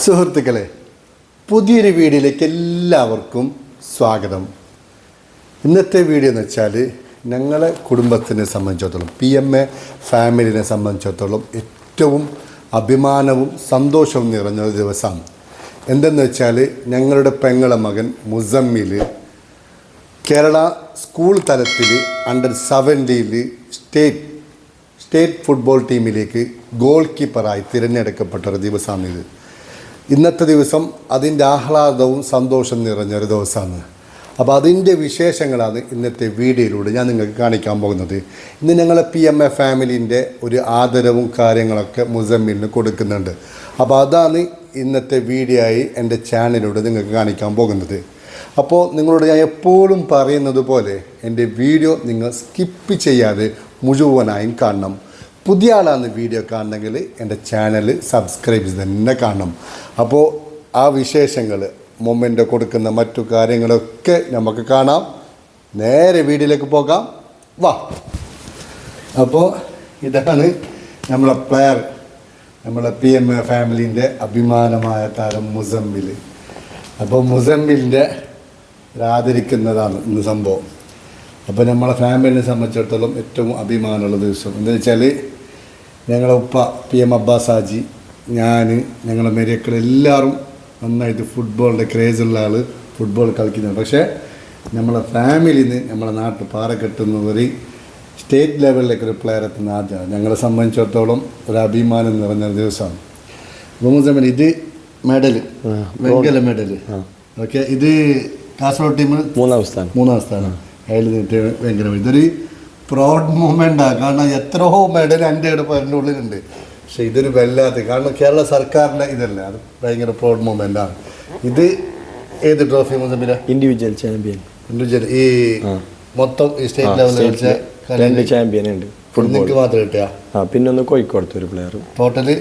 സുഹൃത്തുക്കളെ, പുതിയൊരു വീഡിയോയിലേക്ക് എല്ലാവർക്കും സ്വാഗതം. ഇന്നത്തെ വീഡിയോ എന്ന് വെച്ചാൽ ഞങ്ങളെ കുടുംബത്തിനെ സംബന്ധിച്ചിടത്തോളം, PMA ഫാമിലിനെ സംബന്ധിച്ചിടത്തോളം ഏറ്റവും അഭിമാനവും സന്തോഷവും നിറഞ്ഞ ഒരു ദിവസമാണ്. എന്തെന്ന് വെച്ചാൽ ഞങ്ങളുടെ പെങ്ങളെ മകൻ മുസമ്മിൽ കേരള സ്കൂൾ തലത്തിൽ അണ്ടർ-17 സ്റ്റേറ്റ് ഫുട്ബോൾ ടീമിലേക്ക് ഗോൾ കീപ്പറായി തിരഞ്ഞെടുക്കപ്പെട്ട ഒരു ദിവസമാണിത്. ഇന്നത്തെ ദിവസം അതിൻ്റെ ആഹ്ലാദവും സന്തോഷം നിറഞ്ഞൊരു ദിവസമാണ്. അപ്പോൾ അതിൻ്റെ വിശേഷങ്ങളാണ് ഇന്നത്തെ വീഡിയോയിലൂടെ ഞാൻ നിങ്ങൾക്ക് കാണിക്കാൻ പോകുന്നത്. ഇന്ന് ഞങ്ങളെ PMA ഫാമിലിൻ്റെ ഒരു ആദരവും കാര്യങ്ങളൊക്കെ മുസമ്മിലിന് കൊടുക്കുന്നുണ്ട്. അപ്പോൾ അതാണ് ഇന്നത്തെ വീഡിയോ ആയി എൻ്റെ ചാനലിലൂടെ നിങ്ങൾക്ക് കാണിക്കാൻ പോകുന്നത്. അപ്പോൾ നിങ്ങളോട് ഞാൻ എപ്പോഴും പറയുന്നത് പോലെ എൻ്റെ വീഡിയോ നിങ്ങൾ സ്കിപ്പ് ചെയ്യാതെ മുഴുവനായും കാണണം. പുതിയ ആളാണ് വീഡിയോ കാണണമെങ്കിൽ എൻ്റെ ചാനൽ സബ്സ്ക്രൈബ് ചെയ്ത് തന്നെ കാണണം. അപ്പോൾ ആ വിശേഷങ്ങൾ, മൊമെൻ്റ് കൊടുക്കുന്ന മറ്റു കാര്യങ്ങളൊക്കെ നമുക്ക് കാണാം. നേരെ വീഡിയോയിലേക്ക് പോകാം, വാ. അപ്പോൾ ഇതാണ് നമ്മളെ പ്ലെയർ, നമ്മളെ PMA ഫാമിലിൻ്റെ അഭിമാനമായ താരം മുസമ്മിൽ. അപ്പോൾ മുസമ്മിലിൻ്റെ ആദരിക്കുന്നതാണ് ഇന്ന് സംഭവം. അപ്പോൾ നമ്മളെ ഫാമിലിനെ സംബന്ധിച്ചിടത്തോളം ഏറ്റവും അഭിമാനമുള്ള ദിവസം എന്താ വെച്ചാൽ ഞങ്ങളെ ഉപ്പ PM അബ്ബാസ് ഹാജി, ഞാൻ, ഞങ്ങളെ മരിയക്കൾ എല്ലാവരും നന്നായിട്ട് ഫുട്ബോളിൻ്റെ ക്രേസുള്ള ആൾ, ഫുട്ബോൾ കളിക്കുന്നുണ്ട്. പക്ഷേ നമ്മളെ ഫാമിലിയിൽ നിന്ന് നമ്മളെ നാട്ടിൽ പാറക്കെട്ടുന്നവർ സ്റ്റേറ്റ് ലെവലിലേക്ക് ഒരു പ്ലെയർ എത്തുന്ന ആദ്യമാണ്. ഞങ്ങളെ സംബന്ധിച്ചിടത്തോളം ഒരു അഭിമാനം നിറഞ്ഞ ദിവസമാണ്. മുസമ്മിൽ ഇത് മെഡൽ, വെങ്കല മെഡൽ. ഓക്കെ, ഇത് കാസർഗോഡ് ടീം മൂന്നാം സ്ഥാനം. അതിൽ നിന്നിട്ട് ഭയങ്കര ഇതൊരു പ്രൗഡ് മൂമെൻ്റാണ്. കാരണം എത്രയോ മെഡൽ എൻ്റെ പേരിൻ്റെ ഉള്ളിലുണ്ട്. പക്ഷെ ഇതൊരു വല്ലാത്ത, കാരണം കേരള സർക്കാരിൻ്റെ ഇതല്ല, അത് ഭയങ്കര പ്രൗഡ് മൂമെൻ്റാണ്. ഇത് ഏത് ട്രോഫി മുസമ്മില? Individual champion. ഈ മൊത്തം ഈ സ്റ്റേറ്റ് ലെവലിൽ ചാമ്പ്യൻ ഉണ്ട്. ഫുട്ബോൾ മാത്രം കിട്ടിയ, പിന്നെ ഒന്ന് കോഴിക്കോടത്തെ ഒരു പ്ലെയർ. ടോട്ടല്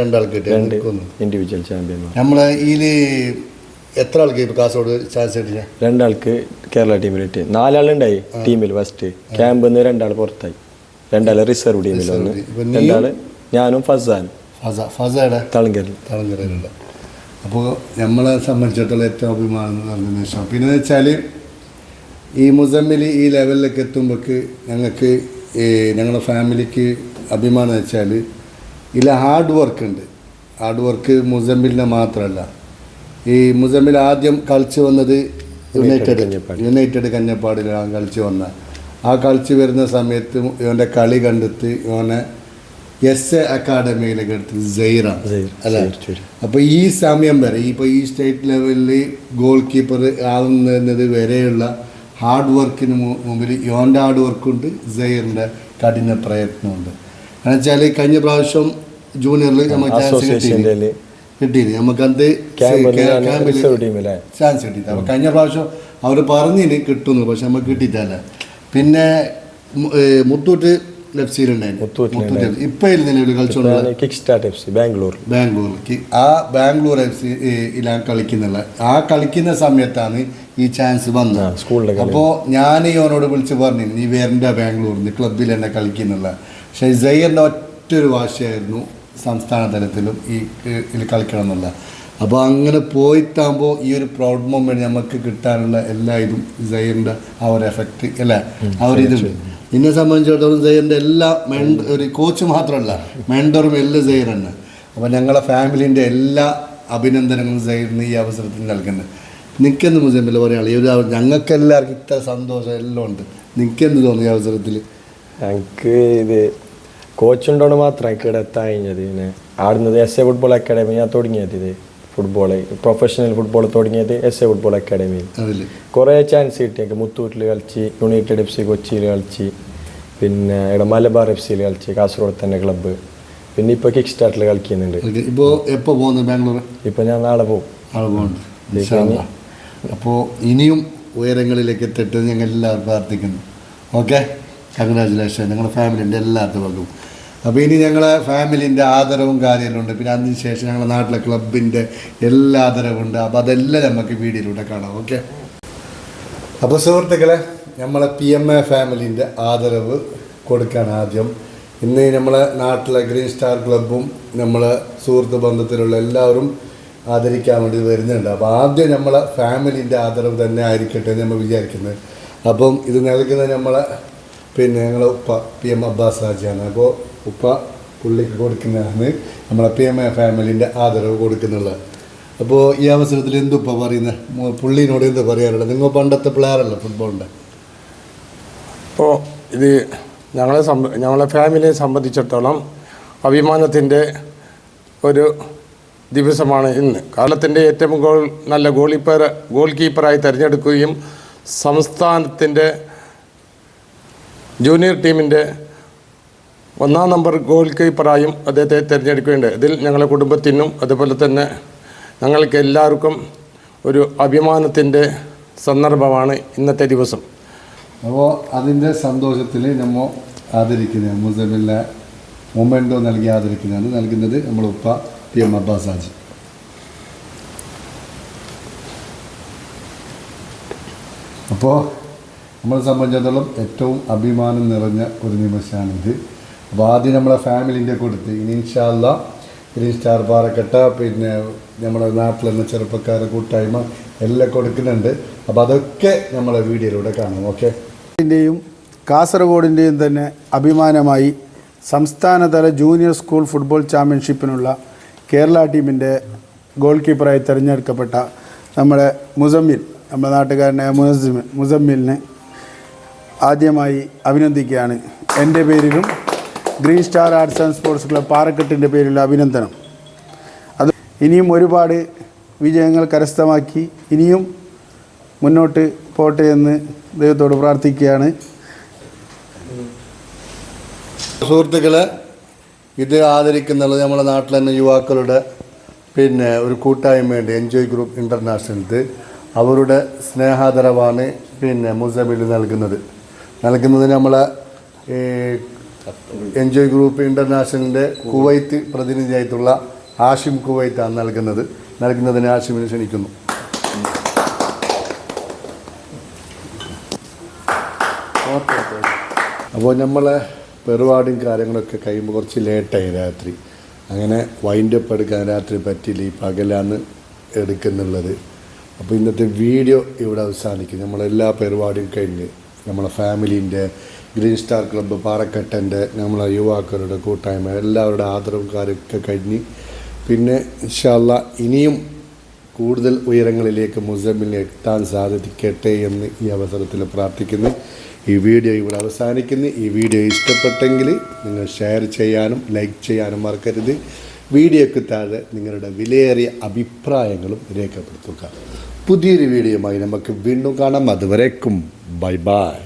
രണ്ടാൾക്ക് കിട്ടിയ ഇൻഡിവിജ്വൽ ചാമ്പ്യൻ. നമ്മളെ ഇതിൽ എത്ര ആൾക്ക് ഇപ്പോൾ കാസർഗോഡ് ചാൻസ് കിട്ടിയ? 2 ആൾക്ക് കേരള ടീമിൽ കിട്ടി. 4 ആളുണ്ടായി ടീമിൽ. ഫസ്റ്റ് ക്യാമ്പിൽ നിന്ന് 2 ആൾ പുറത്തായി, 2 ആൾ റിസർവ് ടീമിൽ വന്ന്, 2 ആൾ ഞാനും ഫസാനും തളങ്കരയിലുള്ള. അപ്പോൾ നമ്മളെ സംബന്ധിച്ചിടത്തോളം ഏറ്റവും അഭിമാനം പറഞ്ഞ നിമിഷം. പിന്നെ വെച്ചാൽ ഈ മുസമ്മിൽ ഈ ലെവലിലേക്ക് എത്തുമ്പോൾക്ക് ഞങ്ങൾക്ക് ഞങ്ങളുടെ ഫാമിലിക്ക് അഭിമാനം വെച്ചാൽ ഇതിൽ ഹാർഡ് വർക്ക് ഉണ്ട്. ഹാർഡ് വർക്ക് മുസമ്മിലിനെ മാത്രമല്ല, ഈ മുസമ്മിൽ ആദ്യം കളിച്ച് വന്നത് യുണൈറ്റഡ് കഞ്ഞപ്പാടിലാണ് കളിച്ച് വന്ന. ആ കളിച്ച് വരുന്ന സമയത്ത് ഇവൻ്റെ കളി കണ്ടെത്തി ഇവനെ SA അക്കാഡമിയിലേക്ക് എടുത്തത് സൈറാണ് അല്ലേ. അപ്പോൾ ഈ സമയം വരെ ഇപ്പോൾ ഈ സ്റ്റേറ്റ് ലെവലിൽ ഗോൾ കീപ്പർ ആവുന്നത് വരെയുള്ള ഹാർഡ് വർക്കിന് മുമ്പിൽ ഇവൻ്റെ ഹാർഡ് വർക്കുണ്ട്, സൈറിൻ്റെ കഠിന പ്രയത്നമുണ്ട്. കാരണം വെച്ചാൽ കഴിഞ്ഞ പ്രാവശ്യം ജൂനിയറിൽ നമുക്ക് കിട്ടിയില്ല, നമുക്കത് ചാൻസ് കിട്ടിയില്ല. അപ്പോൾ കഴിഞ്ഞ പ്രാവശ്യം അവർ പറഞ്ഞിന് കിട്ടുന്നു, പക്ഷെ നമുക്ക് കിട്ടിയിട്ടല്ല. പിന്നെ മുത്തൂറ്റ് ലെഫ്സിയിലുണ്ടായിരുന്നു, ഇപ്പം നിലവിൽ കളിച്ചോണ്ട് ബാംഗ്ലൂർ. ആ ബാംഗ്ലൂർ FC ഇലാണ് കളിക്കുന്നില്ല. ആ കളിക്കുന്ന സമയത്താണ് ഈ ചാൻസ് വന്നത്. അപ്പോൾ ഞാൻ ഇവനോട് വിളിച്ച് പറഞ്ഞു, നീ വരണ്ട ബാംഗ്ലൂരിൽ, ക്ലബിൽ എന്നെ കളിക്കുന്നില്ല. പക്ഷേ സൈറിൻ്റെ ഒറ്റൊരു വാശിയായിരുന്നു സംസ്ഥാന തലത്തിലും ഇതിൽ കളിക്കണം എന്നുള്ള. അപ്പോൾ അങ്ങനെ പോയിട്ടാകുമ്പോൾ ഈ ഒരു പ്രൗഡ് മൊമെൻറ്റ് നമുക്ക് കിട്ടാനുള്ള എല്ലാ ഇതും സൈറിൻ്റെ ആ ഒരു എഫക്റ്റ് അല്ലേ, ആ ഒരു ഇതുണ്ട്. എന്നെ സംബന്ധിച്ചിടത്തോളം സൈറിൻ്റെ എല്ലാ ഒരു കോച്ച് മാത്രമല്ല, മെൻഡറും എല്ലാം സൈർ തന്നെ. അപ്പോൾ ഞങ്ങളെ ഫാമിലിൻ്റെ എല്ലാ അഭിനന്ദനങ്ങളും സൈറിന് ഈ അവസരത്തിൽ നൽകുന്നുണ്ട്. നിൽക്കെന്ന് മുസമ്മിൽ പറയുകയാണ്, ഈ ഒരു ഞങ്ങൾക്ക് എല്ലാവർക്കും ഇത്ര സന്തോഷം എല്ലാം ഉണ്ട്. നിൽക്കെന്ന് തോന്നി ഈ അവസരത്തിൽ? ഞങ്ങൾക്ക് ഇത് കോച്ചുണ്ടോണ്ട് മാത്രം ഇവിടെ എത്താൻ കഴിഞ്ഞത്. പിന്നെ ആടുന്നത് SA ഫുട്ബോൾ അക്കാഡമി ഞാൻ തുടങ്ങിയത്. ഇത് ഫുട്ബോൾ പ്രൊഫഷണൽ ഫുട്ബോൾ തുടങ്ങിയത് SA ഫുട്ബോൾ അക്കാഡമിയിൽ. കുറേ ചാൻസ് കിട്ടി. എനിക്ക് മുത്തൂറ്റിൽ കളിച്ച്, യുണൈറ്റഡ് FC കൊച്ചിയിൽ കളിച്ച്, പിന്നെ ഇവിടെ മലബാർ FCയിൽ കളിച്ച്, കാസർഗോഡ് തന്നെ ക്ലബ്ബ്. പിന്നെ ഇപ്പോൾ കിക്ക് സ്റ്റാർട്ടിൽ കളിക്കുന്നുണ്ട്. ഇപ്പോൾ എപ്പോൾ പോകുന്നു ബാംഗ്ലൂർ? ഇപ്പോൾ ഞാൻ നാളെ പോകും. അപ്പോൾ ഇനിയും ഉയരങ്ങളിലേക്ക് എത്തിയിട്ട് ഞങ്ങൾ എല്ലാവരും പ്രാർത്ഥിക്കുന്നു. ഓക്കെ, കൺഗ്രാജുലേഷൻ ഞങ്ങളുടെ ഫാമിലിൻ്റെ എല്ലാവർക്കും വകും. അപ്പോൾ ഇനി ഞങ്ങളെ ഫാമിലിൻ്റെ ആദരവും കാര്യങ്ങളുണ്ട്. പിന്നെ അതിന് ശേഷം ഞങ്ങളുടെ നാട്ടിലെ ക്ലബിൻ്റെ എല്ലാ ആദരവുണ്ട്. അപ്പോൾ അതെല്ലാം നമുക്ക് വീഡിയോയിലൂടെ കാണാം. ഓക്കെ, അപ്പോൾ സുഹൃത്തുക്കളെ, നമ്മളെ PMA ഫാമിലിൻ്റെ ആദരവ് കൊടുക്കാൻ ആദ്യം ഇന്ന് നമ്മളെ നാട്ടിലെ ഗ്രീൻ സ്റ്റാർ ക്ലബ്ബും നമ്മളെ സുഹൃത്ത് ബന്ധത്തിലുള്ള എല്ലാവരും ആദരിക്കാൻ വേണ്ടി വരുന്നുണ്ട്. അപ്പോൾ ആദ്യം നമ്മളെ ഫാമിലിൻ്റെ ആദരവ് തന്നെ ആയിരിക്കട്ടെ എന്ന് നമ്മൾ വിചാരിക്കുന്നത്. അപ്പം ഇത് നൽകുന്നത് നമ്മളെ ഞങ്ങളെ ഉപ്പ PM അബ്ബാസ് ഹാജിയാണ്. അപ്പോൾ ഉപ്പ പുള്ളിക്ക് കൊടുക്കുന്നതാണ് നമ്മളെ PMA ഫാമിലിൻ്റെ ആദരവ് കൊടുക്കുന്നുള്ളത്. അപ്പോൾ ഈ അവസരത്തിൽ എന്തുപ്പ പറയുന്നത്, പുള്ളീനോട് എന്ത് പറയാനുള്ളത്? നിങ്ങൾ പണ്ടത്തെ പ്ലെയറല്ല ഫുട്ബോളിൻ്റെ. അപ്പോൾ ഇത് ഞങ്ങളെ ഫാമിലിയെ സംബന്ധിച്ചിടത്തോളം അഭിമാനത്തിൻ്റെ ഒരു ദിവസമാണ് ഇന്ന്. കാലത്തിൻ്റെ ഏറ്റവും നല്ല ഗോൾ കീപ്പറായി തിരഞ്ഞെടുക്കുകയും സംസ്ഥാനത്തിൻ്റെ ജൂനിയർ ടീമിൻ്റെ 1-ാം നമ്പർ ഗോൾ കീപ്പറായും അദ്ദേഹത്തെ തിരഞ്ഞെടുക്കുകയുണ്ട്. ഇതിൽ ഞങ്ങളുടെ കുടുംബത്തിനും അതുപോലെ തന്നെ ഞങ്ങൾക്ക് എല്ലാവർക്കും ഒരു അഭിമാനത്തിൻ്റെ സന്ദർഭമാണ് ഇന്നത്തെ ദിവസം. അപ്പോൾ അതിൻ്റെ സന്തോഷത്തിൽ നമ്മൾ ആദരിക്കുന്നത് മുസമിലെ മൊമെൻറ്റോ നൽകി ആദരിക്കുന്നതാണ് നൽകുന്നത് നമ്മൾ ഉപ്പ PM അബ്ബാസ് ഹാജി. അപ്പോൾ നമ്മളെ സംബന്ധിച്ചിടത്തോളം ഏറ്റവും അഭിമാനം നിറഞ്ഞ ഒരു നിമിഷമാണിത്. അപ്പോൾ ആദ്യം നമ്മളെ ഫാമിലിൻ്റെ കൊടുത്ത് ഇനി ഇൻഷാ അല്ലാ ഗ്രീൻ സ്റ്റാർ പാറക്കെട്ട നമ്മുടെ നാട്ടിലെന്ന ചെറുപ്പക്കാരെ കൂട്ടായ്മ എല്ലാം കൊടുക്കുന്നുണ്ട്. അപ്പോൾ അതൊക്കെ നമ്മളെ വീഡിയോയിലൂടെ കാണാം. ഓക്കെ. കാസർഗോഡിൻ്റെയും തന്നെ അഭിമാനമായി സംസ്ഥാനതല ജൂനിയർ സ്കൂൾ ഫുട്ബോൾ ചാമ്പ്യൻഷിപ്പിനുള്ള കേരള ടീമിൻ്റെ ഗോൾ കീപ്പറായി തിരഞ്ഞെടുക്കപ്പെട്ട നമ്മുടെ നമ്മുടെ നാട്ടുകാരനായ മുസമ്മിലിനെ ആദ്യമായി അഭിനന്ദിക്കുകയാണ്. എൻ്റെ പേരിലും green star arts and sports club പാറക്കെട്ടിൻ്റെ പേരിലുള്ള അഭിനന്ദനം. അത് ഇനിയും ഒരുപാട് വിജയങ്ങൾ കരസ്ഥമാക്കി ഇനിയും മുന്നോട്ട് പോട്ടെ എന്ന് ദൈവത്തോട് പ്രാർത്ഥിക്കുകയാണ്. സുഹൃത്തുക്കളെ, ഇത് ആദരിക്കുന്നുള്ളത് നമ്മുടെ നാട്ടിൽ തന്നെ യുവാക്കളുടെ ഒരു കൂട്ടായ്മയുണ്ട്, എൻജോയ് ഗ്രൂപ്പ് ഇൻ്റർനാഷണൽ. അവരുടെ സ്നേഹാദരവാണ് മുസമിൽ നൽകുന്നത് നമ്മളെ എൻജോയ് ഗ്രൂപ്പ് ഇൻ്റർനാഷണലിൻ്റെ കുവൈത്ത് പ്രതിനിധിയായിട്ടുള്ള ആഷിം കുവൈത്താണ് നൽകുന്നതിന് ആഷിമിനെ ക്ഷണിക്കുന്നു. അപ്പോൾ നമ്മളെ പരിപാടിയും കാര്യങ്ങളൊക്കെ കഴിയുമ്പോൾ കുറച്ച് ലേറ്റായി രാത്രി. അങ്ങനെ വൈൻഡപ്പ് എടുക്കാൻ രാത്രി പറ്റില്ല, ഈ പകലാണ് എടുക്കുന്നുള്ളത്. അപ്പോൾ ഇന്നത്തെ വീഡിയോ ഇവിടെ അവസാനിക്കും. നമ്മളെല്ലാ പരിപാടിയും കഴിഞ്ഞ് നമ്മളെ ഫാമിലീൻ്റെ ഗ്രീൻ സ്റ്റാർ ക്ലബ്ബ് പാറക്കെട്ടൻ്റെ നമ്മളെ യുവാക്കളുടെ കൂട്ടായ്മ എല്ലാവരുടെ ആദരവും കാര്യമൊക്കെ കഴിഞ്ഞ് ഇൻഷാ അല്ലാ ഇനിയും കൂടുതൽ ഉയരങ്ങളിലേക്ക് മുസമ്മിലിനെ എത്താൻ സാധിക്കട്ടെ എന്ന് ഈ അവസരത്തിൽ പ്രാർത്ഥിക്കുന്നു. ഈ വീഡിയോ ഇവിടെ അവസാനിക്കുന്നു. ഈ വീഡിയോ ഇഷ്ടപ്പെട്ടെങ്കിൽ നിങ്ങൾ ഷെയർ ചെയ്യാനും ലൈക്ക് ചെയ്യാനും മറക്കരുത്. വീഡിയോയ്ക്ക് താഴെ നിങ്ങളുടെ വിലയേറിയ അഭിപ്രായങ്ങളും രേഖപ്പെടുത്തുക. പുതിയൊരു വീഡിയോയുമായി നമുക്ക് വീണ്ടും കാണാം. അതുവരേക്കും ബൈ ബൈ.